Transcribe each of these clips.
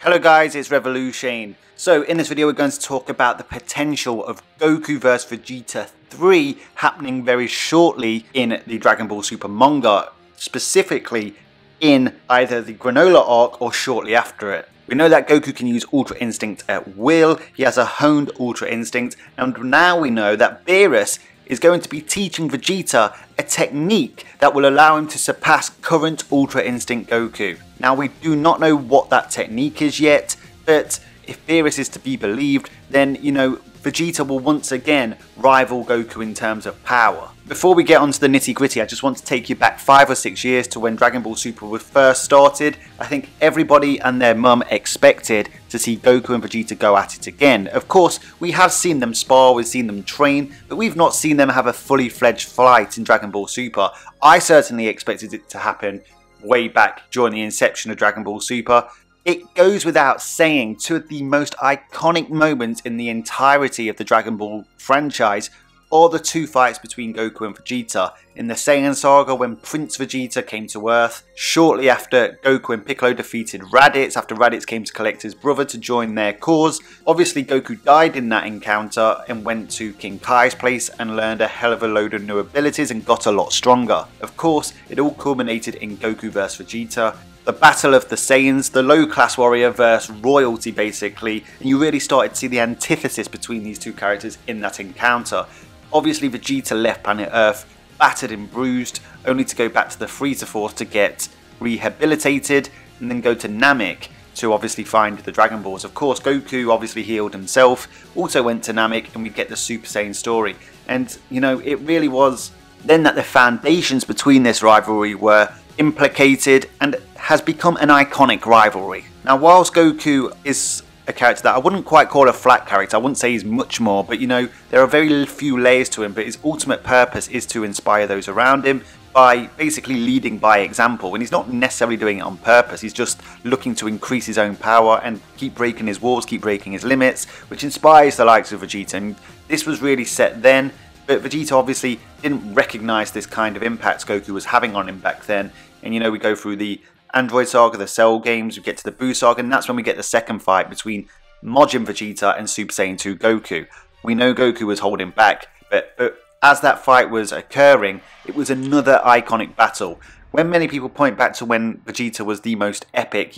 Hello guys, it's Revolution. So in this video we're going to talk about the potential of Goku vs Vegeta 3 happening very shortly in the Dragon Ball Super manga, specifically in either the Granola arc or shortly after it. We know that Goku can use Ultra Instinct at will, he has a honed Ultra Instinct, and now we know that Beerus is going to be teaching Vegeta a technique that will allow him to surpass current Ultra Instinct Goku. Now we do not know what that technique is yet, but if Beerus is to be believed, then Vegeta will once again rival Goku in terms of power. Before we get onto the nitty gritty, I just want to take you back 5 or 6 years to when Dragon Ball Super was first started. I think everybody and their mum expected to see Goku and Vegeta go at it again. Of course, we have seen them spar, we've seen them train, but we've not seen them have a fully fledged fight in Dragon Ball Super. I certainly expected it to happen way back during the inception of Dragon Ball Super. It goes without saying, two of the most iconic moments in the entirety of the Dragon Ball franchise are the two fights between Goku and Vegeta. In the Saiyan saga, when Prince Vegeta came to Earth, shortly after Goku and Piccolo defeated Raditz, after Raditz came to collect his brother to join their cause. Obviously Goku died in that encounter and went to King Kai's place and learned a hell of a load of new abilities and got a lot stronger. Of course, it all culminated in Goku vs Vegeta. The battle of the Saiyans, the low class warrior versus royalty basically, and you really started to see the antithesis between these two characters in that encounter. Obviously Vegeta left planet Earth battered and bruised, only to go back to the Freezer Force to get rehabilitated and then go to Namek to obviously find the Dragon Balls. Of course Goku obviously healed himself, also went to Namek, and we get the Super Saiyan story. And it really was then that the foundations between this rivalry were implicated and has become an iconic rivalry. Now whilst Goku is a character that I wouldn't quite call a flat character, I wouldn't say he's much more, but there are very few layers to him, but his ultimate purpose is to inspire those around him by basically leading by example, and he's not necessarily doing it on purpose, he's just looking to increase his own power and keep breaking his walls, keep breaking his limits, which inspires the likes of Vegeta. And this was really set then, but Vegeta obviously didn't recognise this kind of impact Goku was having on him back then. And we go through the Android saga, the Cell games, we get to the Buu saga, and that's when we get the second fight between Majin Vegeta and Super Saiyan 2 Goku. We know Goku was holding back, but as that fight was occurring, it was another iconic battle. When many people point back to when Vegeta was the most epic,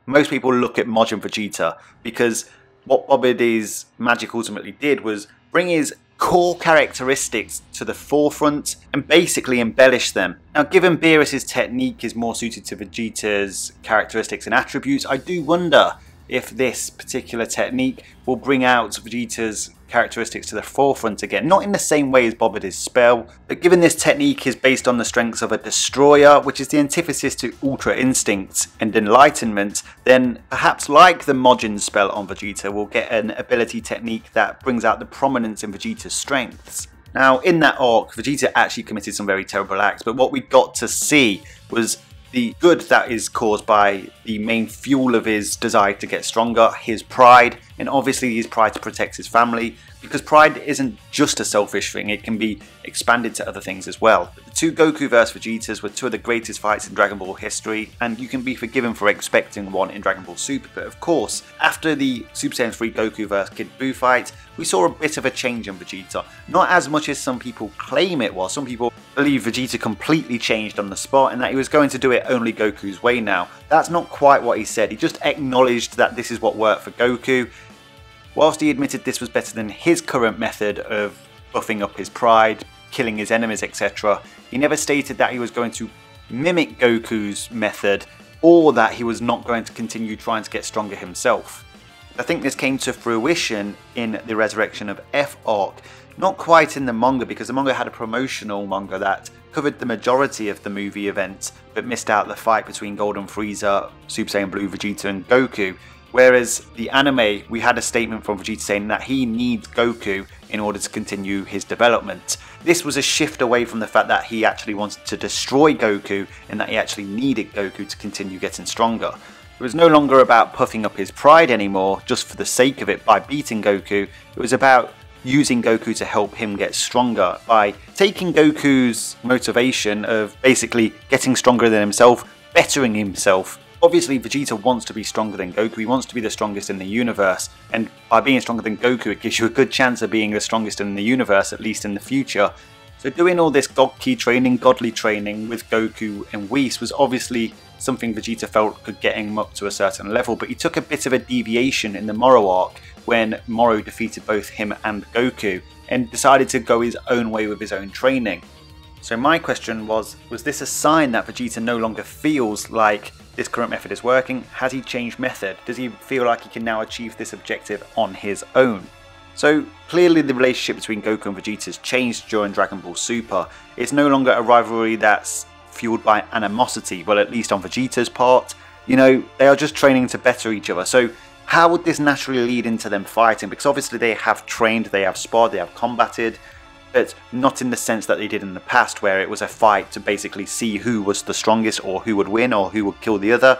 most people look at Majin Vegeta, because what Bobidi's magic ultimately did was bring his core characteristics to the forefront and basically embellish them. Now given Beerus' technique is more suited to Vegeta's characteristics and attributes, I do wonder if this particular technique will bring out Vegeta's characteristics to the forefront again. Not in the same way as Bobidi's spell, but given this technique is based on the strengths of a destroyer, which is the antithesis to Ultra Instinct and Enlightenment, then perhaps like the Majin spell on Vegeta, we'll get an ability technique that brings out the prominence in Vegeta's strengths. Now in that arc, Vegeta actually committed some very terrible acts, but what we got to see was the good that is caused by the main fuel of his desire to get stronger, his pride, and obviously his pride to protect his family, because pride isn't just a selfish thing, it can be expanded to other things as well. The two Goku vs Vegetas were two of the greatest fights in Dragon Ball history, and you can be forgiven for expecting one in Dragon Ball Super, but of course, after the Super Saiyan 3 Goku vs Kid Buu fight, we saw a bit of a change in Vegeta. Not as much as some people claim it was. Some people believe Vegeta completely changed on the spot and that he was going to do it only Goku's way now. That's not quite what he said, he just acknowledged that this is what worked for Goku. Whilst he admitted this was better than his current method of buffing up his pride, killing his enemies, etc., he never stated that he was going to mimic Goku's method or that he was not going to continue trying to get stronger himself. I think this came to fruition in the Resurrection of F arc, not quite in the manga, because the manga had a promotional manga that covered the majority of the movie event but missed out the fight between Golden Frieza, Super Saiyan Blue Vegeta and Goku. Whereas the anime, we had a statement from Vegeta saying that he needs Goku in order to continue his development. This was a shift away from the fact that he actually wanted to destroy Goku and that he actually needed Goku to continue getting stronger. It was no longer about puffing up his pride anymore just for the sake of it by beating Goku. It was about using Goku to help him get stronger by taking Goku's motivation of basically getting stronger than himself, bettering himself, Obviously Vegeta wants to be stronger than Goku, he wants to be the strongest in the universe, and by being stronger than Goku it gives you a good chance of being the strongest in the universe, at least in the future. So doing all this godly training with Goku and Whis was obviously something Vegeta felt could get him up to a certain level, but he took a bit of a deviation in the Moro arc when Moro defeated both him and Goku and decided to go his own way with his own training. So my question was this a sign that Vegeta no longer feels like this current method is working? Has he changed method? Does he feel like he can now achieve this objective on his own? So clearly the relationship between Goku and Vegeta has changed during Dragon Ball Super. It's no longer a rivalry that's fueled by animosity, well, at least on Vegeta's part. You know, they are just training to better each other. So how would this naturally lead into them fighting? Because obviously they have trained, they have sparred, they have combated, but not in the sense that they did in the past, where it was a fight to basically see who was the strongest or who would win or who would kill the other.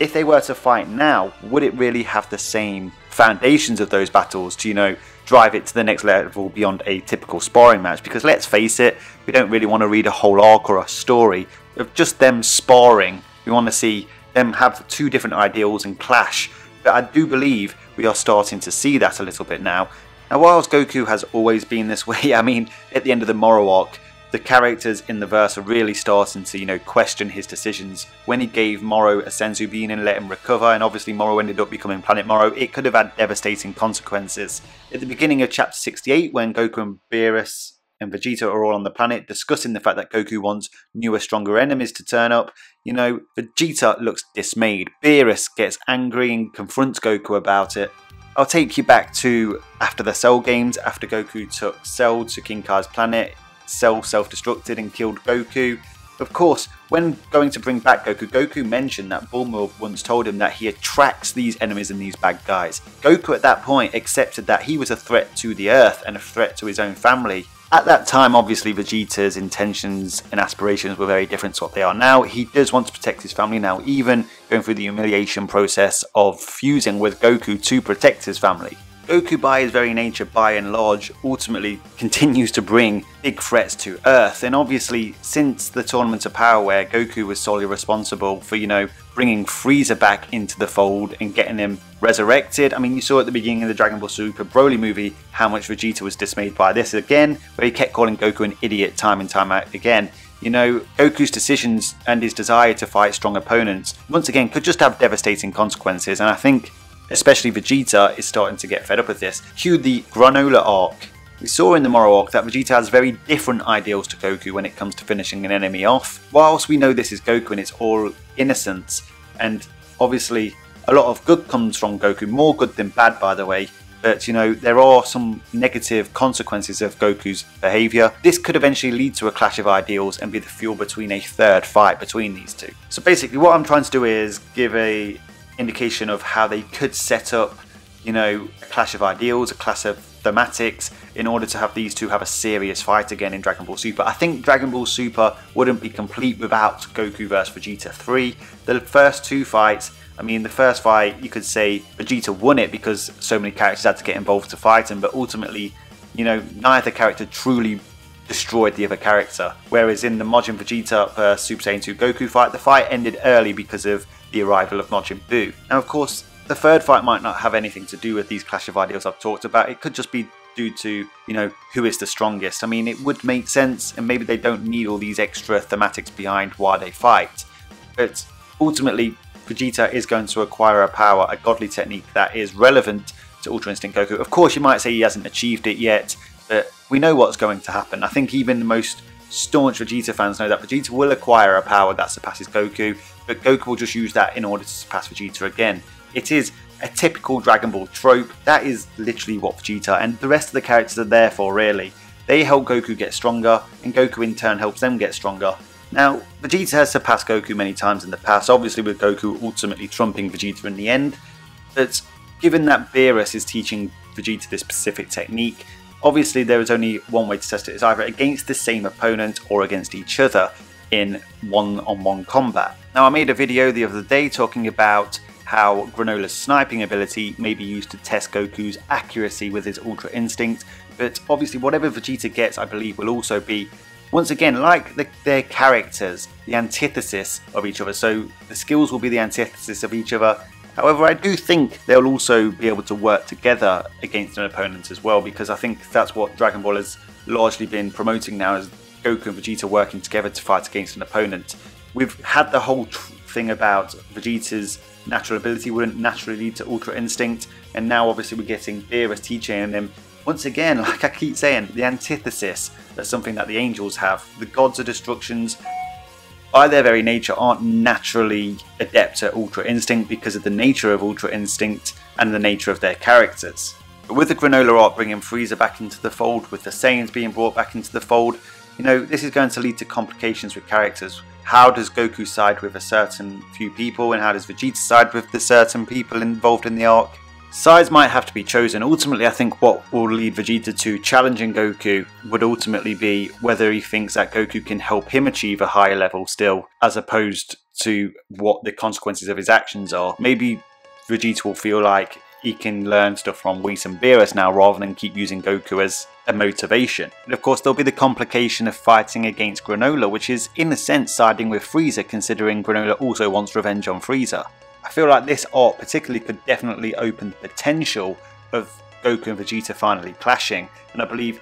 If they were to fight now, would it really have the same foundations of those battles to, you know, drive it to the next level beyond a typical sparring match? Because let's face it, we don't really want to read a whole arc or a story of just them sparring. We want to see them have two different ideals and clash. But I do believe we are starting to see that a little bit now. Now, whilst Goku has always been this way, I mean, at the end of the Moro arc, the characters in the verse are really starting to, you know, question his decisions. When he gave Moro a Senzu Bean and let him recover, and obviously Moro ended up becoming Planet Moro, it could have had devastating consequences. At the beginning of chapter 68, when Goku and Beerus and Vegeta are all on the planet discussing the fact that Goku wants newer, stronger enemies to turn up, you know, Vegeta looks dismayed. Beerus gets angry and confronts Goku about it. I'll take you back to after the Cell games, after Goku took Cell to King Kai's planet. Cell self-destructed and killed Goku. Of course, when going to bring back Goku, Goku mentioned that Bulma once told him that he attracts these enemies and these bad guys. Goku at that point accepted that he was a threat to the Earth and a threat to his own family. At that time, obviously, Vegeta's intentions and aspirations were very different to what they are now. He does want to protect his family now, even going through the humiliation process of fusing with Goku to protect his family. Goku, by his very nature, by and large, ultimately continues to bring big threats to Earth. And obviously, since the Tournament of Power, where Goku was solely responsible for, you know, bringing Frieza back into the fold and getting him resurrected. I mean, you saw at the beginning of the Dragon Ball Super Broly movie how much Vegeta was dismayed by this again, where he kept calling Goku an idiot time and time out again. You know, Goku's decisions and his desire to fight strong opponents, once again, could just have devastating consequences. And I think especially Vegeta is starting to get fed up with this. Cue the Granola arc. We saw in the Moro arc that Vegeta has very different ideals to Goku when it comes to finishing an enemy off. Whilst we know this is Goku and it's all innocence, and obviously a lot of good comes from Goku, more good than bad by the way, but you know, there are some negative consequences of Goku's behaviour. This could eventually lead to a clash of ideals and be the fuel between a third fight between these two. So basically what I'm trying to do is give a indication of how they could set up, you know, a clash of ideals, a clash of thematics, in order to have these two have a serious fight again in Dragon Ball Super. I think Dragon Ball Super wouldn't be complete without Goku vs Vegeta 3. The first two fights, I mean, the first fight, you could say Vegeta won it because so many characters had to get involved to fight him, but ultimately, you know, neither character truly destroyed the other character. Whereas in the Majin Vegeta vs Super Saiyan 2 Goku fight, the fight ended early because of the arrival of Majin Buu. Now, of course, the third fight might not have anything to do with these clash of ideals I've talked about. It could just be due to, you know, who is the strongest. I mean, it would make sense, and maybe they don't need all these extra thematics behind why they fight. But ultimately, Vegeta is going to acquire a power, a godly technique that is relevant to Ultra Instinct Goku. Of course, you might say he hasn't achieved it yet, but we know what's going to happen. I think even the most staunch Vegeta fans know that Vegeta will acquire a power that surpasses Goku, but Goku will just use that in order to surpass Vegeta again. It is a typical Dragon Ball trope. That is literally what Vegeta and the rest of the characters are there for, really. They help Goku get stronger, and Goku in turn helps them get stronger. Now, Vegeta has surpassed Goku many times in the past, obviously with Goku ultimately trumping Vegeta in the end, but given that Beerus is teaching Vegeta this specific technique, obviously there is only one way to test it. It's either against the same opponent or against each other in one-on-one combat. Now, I made a video the other day talking about how Granola's sniping ability may be used to test Goku's accuracy with his Ultra Instinct, but obviously whatever Vegeta gets, I believe, will also be Once again, like their characters, the antithesis of each other, so the skills will be the antithesis of each other. However, I do think they'll also be able to work together against an opponent as well, because I think that's what Dragon Ball has largely been promoting now, is Goku and Vegeta working together to fight against an opponent. We've had the whole thing about Vegeta's natural ability wouldn't naturally lead to Ultra Instinct, and now obviously we're getting Beerus teaching them. Once again, like I keep saying, the antithesis of something that the angels have. The gods of destructions, by their very nature, aren't naturally adept at Ultra Instinct because of the nature of Ultra Instinct and the nature of their characters. But with the Granola arc bringing Frieza back into the fold, with the Saiyans being brought back into the fold, you know, this is going to lead to complications with characters. How does Goku side with a certain few people, and how does Vegeta side with the certain people involved in the arc? Sides might have to be chosen. Ultimately, I think what will lead Vegeta to challenging Goku would ultimately be whether he thinks that Goku can help him achieve a higher level still, as opposed to what the consequences of his actions are. Maybe Vegeta will feel like he can learn stuff from Whis and Beerus now, rather than keep using Goku as a motivation. And of course, there'll be the complication of fighting against Granola, which is in a sense siding with Frieza, considering Granola also wants revenge on Frieza. I feel like this arc particularly could definitely open the potential of Goku and Vegeta finally clashing, and I believe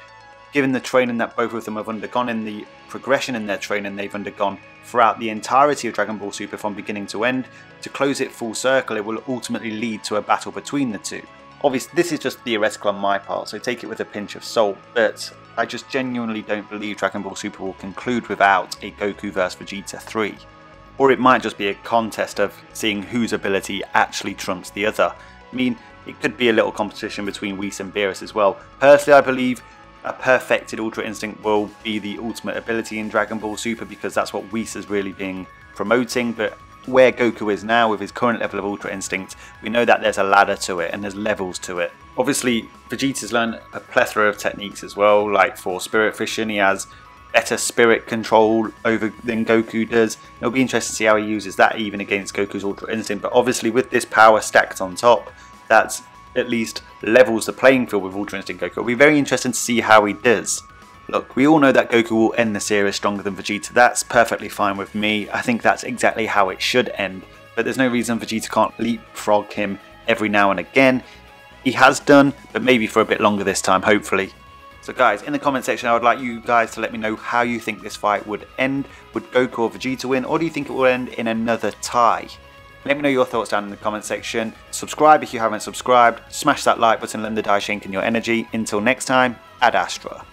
given the training that both of them have undergone and the progression in their training they've undergone throughout the entirety of Dragon Ball Super from beginning to end, to close it full circle, it will ultimately lead to a battle between the two. Obviously this is just theoretical on my part, so take it with a pinch of salt, but I just genuinely don't believe Dragon Ball Super will conclude without a Goku vs Vegeta 3. Or it might just be a contest of seeing whose ability actually trumps the other. I mean, it could be a little competition between Whis and Beerus as well. Personally, I believe a perfected Ultra Instinct will be the ultimate ability in Dragon Ball Super, because that's what Whis has really been promoting. But where Goku is now with his current level of Ultra Instinct, we know that there's a ladder to it and there's levels to it. Obviously, Vegeta's learned a plethora of techniques as well, like for Spirit Fission, he has better spirit control over than Goku does. It'll be interesting to see how he uses that even against Goku's Ultra Instinct, but obviously with this power stacked on top, that's at least levels the playing field with Ultra Instinct Goku. It'll be very interesting to see how he does. Look, we all know that Goku will end the series stronger than Vegeta. That's perfectly fine with me. I think that's exactly how it should end, but there's no reason Vegeta can't leapfrog him every now and again. He has done, but maybe for a bit longer this time, hopefully. So guys, in the comment section, I would like you guys to let me know how you think this fight would end. Would Goku or Vegeta win, or do you think it will end in another tie? Let me know your thoughts down in the comment section. Subscribe if you haven't subscribed. Smash that like button, lend the Daishinken your energy. Until next time, Ad Astra.